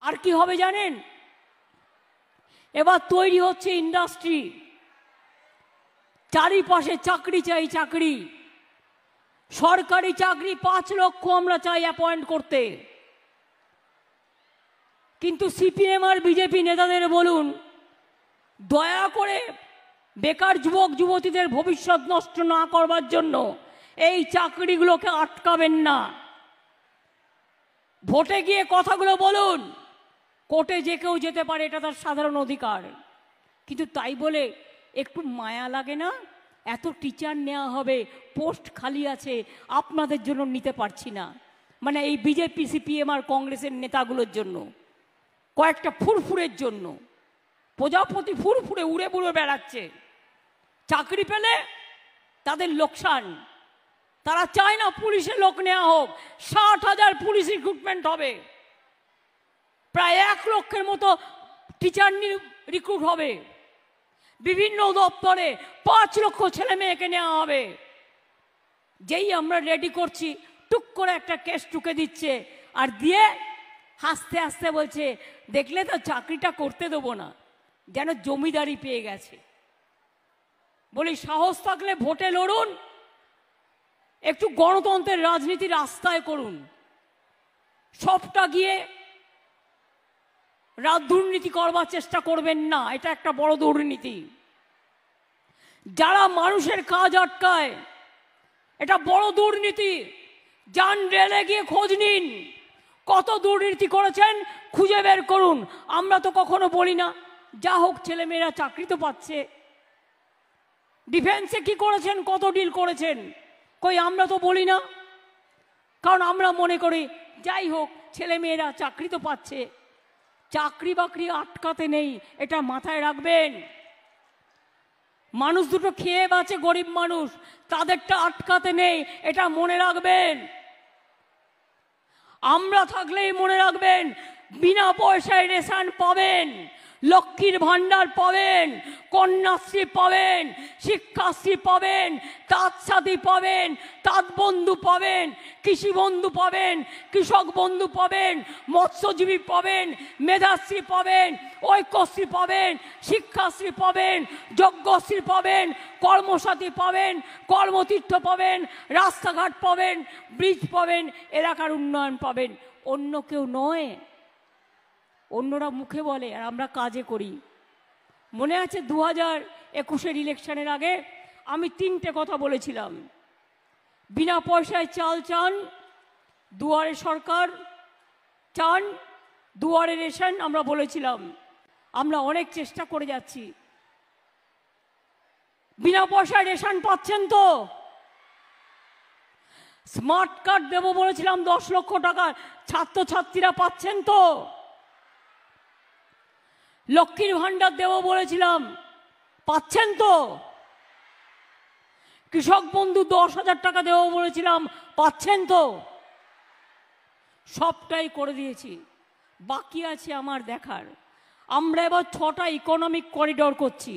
আর কি হবে জানেন, এবার তৈরি হচ্ছে ইন্ডাস্ট্রি, চারিপাশে চাকরি চাই, চাকরি, সরকারি চাকরি 5 লক্ষ আমরা চাই অ্যাপয়েন্ট করতে। কিন্তু সিপিএম আর বিজেপি নেতাদের বলুন, দয়া করে বেকার যুবক যুবতীদের ভবিষ্যৎ নষ্ট না করবার জন্য এই চাকরিগুলোকে আটকাবেন না। ভোটে গিয়ে কথাগুলো বলুন, কোর্টে যে কেউ যেতে পারে, এটা তার সাধারণ অধিকার। কিন্তু তাই বলে একটু মায়া লাগে না? এত টিচার নেওয়া হবে, পোস্ট খালি আছে, আপনাদের জন্য নিতে পারছি না। মানে এই বিজেপি সিপিএম আর কংগ্রেসের নেতাগুলোর জন্য, কয়েকটা ফুরফুরের জন্য। প্রজাপতি ফুরফুরে উড়ে বুড়ে বেড়াচ্ছে, চাকরি পেলে তাদের লোকসান। তারা চায় না পুলিশের লোক নেওয়া হোক। 60,000 পুলিশ রিক্রুটমেন্ট হবে, প্রায় 1 লক্ষের মতো টিচার রিক্রুট হবে, বিভিন্ন দপ্তরে 5 লক্ষ ছেলে মেয়েকে নেওয়া হবে। যেই আমরা রেডি করছি, টুক করে একটা কেস টুকে দিচ্ছে, আর দিয়ে হাসতে হাসতে বলছে, দেখলে তো চাকরিটা করতে দেবো না, যেন জমিদারি পেয়ে গেছে। বলি, সাহস থাকলে ভোটে লড়ুন, একটু গণতন্ত্রের রাজনীতি রাস্তায় করুন। সবটা গিয়ে দুর্নীতি করবার চেষ্টা করবেন না, এটা একটা বড় দুর্নীতি। যারা মানুষের কাজ আটকায়, এটা বড় দুর্নীতি। যান রেলে গিয়ে খোঁজ নিন, কত দুর্নীতি করেছেন খুঁজে বের করুন। আমরা তো কখনো বলি না, যা হোক ছেলেমেয়েরা চাকরি তো পাচ্ছে। ডিফেন্সে কি করেছেন, কত ডিল করেছেন, কই আমরা তো বলি না। কারণ আমরা মনে করি, যাই হোক ছেলেমেয়েরা চাকরি তো পাচ্ছে, চাকরি বাকরি আটকাতে নেই, এটা মাথায় রাখবেন। মানুষ দুটো খেয়ে বাঁচে, গরিব মানুষ, তাদেরটা আটকাতে নেই, এটা মনে রাখবেন। আমরা থাকলেই মনে রাখবেন, বিনা পয়সায় রেশন পাবেন, লক্ষ্মীর ভান্ডার পাবেন, কন্যাশ্রী পাবেন, শিক্ষাশ্রী পাবেন, তাঁত সাথী পাবেন, তাঁত বন্ধু পাবেন, কৃষি বন্ধু পাবেন, কৃষক বন্ধু পাবেন, মৎস্যজীবী পাবেন, মেধাশ্রী পাবেন, ঐক্যশ্রী পাবেন, শিক্ষাশ্রী পাবেন, যজ্ঞশ্রী পাবেন, কর্মসাথী পাবেন, কর্মতীর্থ পাবেন, রাস্তাঘাট পাবেন, ব্রিজ পাবেন, এলাকার উন্নয়ন পাবেন। অন্য কেউ নয়, অন্যরা মুখে বলে আর আমরা কাজে করি। মনে আছে 2021-এর ইলেকশনের আগে আমি 3টে কথা বলেছিলাম। বিনা পয়সায় চাল চান, দুয়ারে সরকার চান, দুয়ারে রেশন আমরা বলেছিলাম। আমরা অনেক চেষ্টা করে যাচ্ছি। বিনা পয়সায় রেশন পাচ্ছেন তো? স্মার্ট কার্ড দেবো বলেছিলাম 10 লক্ষ টাকা, ছাত্রছাত্রীরা পাচ্ছেন তো? লক্ষ্মীর ভান্ডার দেব বলেছিলাম, পাচ্ছেন তো? কৃষক বন্ধু 10,000 টাকা দেব বলেছিলাম, পাচ্ছেন তো? সবটাই করে দিয়েছি, বাকি আছে আমার দেখার। আমরা এবার 6টা ইকোনমিক করিডোর করছি,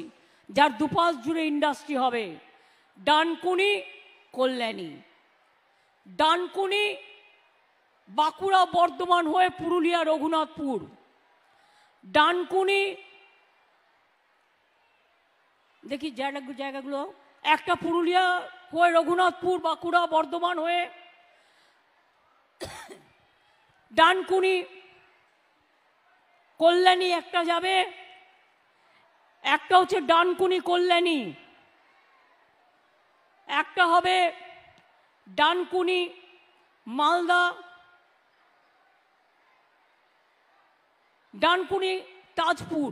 যার দুপাশ জুড়ে ইন্ডাস্ট্রি হবে। ডানকুনি, কল্যাণী, ডানকুনি বাঁকুড়া বর্ধমান হয়ে পুরুলিয়া রঘুনাথপুর, ডানকুনি দেখি জায়গাগুলো, একটা পুরুলিয়া হয়ে রঘুনাথপুর, বাঁকুড়া বর্ধমান হয়ে ডানকুনি কল্যাণী একটা যাবে, একটা হচ্ছে ডানকুনি কল্যাণী, একটা হবে ডানকুনি মালদা, ডানকুনি তাজপুর,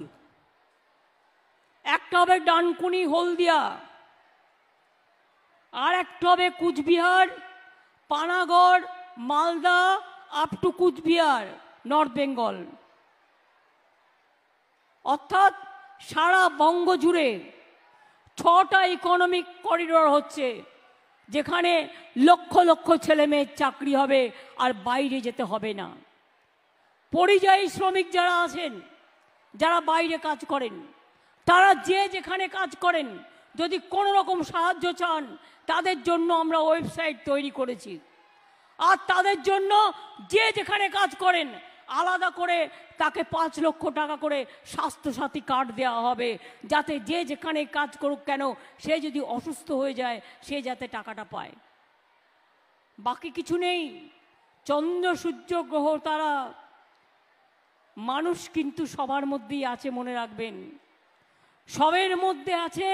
একটা হবে ডানকুনি হলদিয়া, আর একটা হবে Cooch Behar, Panagarh, Malda up to Cooch Behar, North Bengal. অর্থাৎ সারা বঙ্গ জুড়ে 6টা ইকোনমিক করিডোর হচ্ছে, যেখানে লক্ষ লক্ষ ছেলে মেয়ের চাকরি হবে আর বাইরে যেতে হবে না। পরিযায়ী শ্রমিক যারা আছেন, যারা বাইরে কাজ করেন, তারা যে যেখানে কাজ করেন, যদি কোনো রকম সাহায্য চান, তাদের জন্য আমরা ওয়েবসাইট তৈরি করেছি। আর তাদের জন্য যে যেখানে কাজ করেন আলাদা করে তাকে 5 লক্ষ টাকা করে স্বাস্থ্যসাথী কার্ড দেওয়া হবে, যাতে যে যেখানে কাজ করুক কেন সে যদি অসুস্থ হয়ে যায় সে যাতে টাকাটা পায়। বাকি কিছু নেই। চন্দ্র সূর্য গ্রহ তারা, মানুষ কিন্তু সবার মধ্যেই আছে, মনে রাখবেন। সবের মধ্যে আছে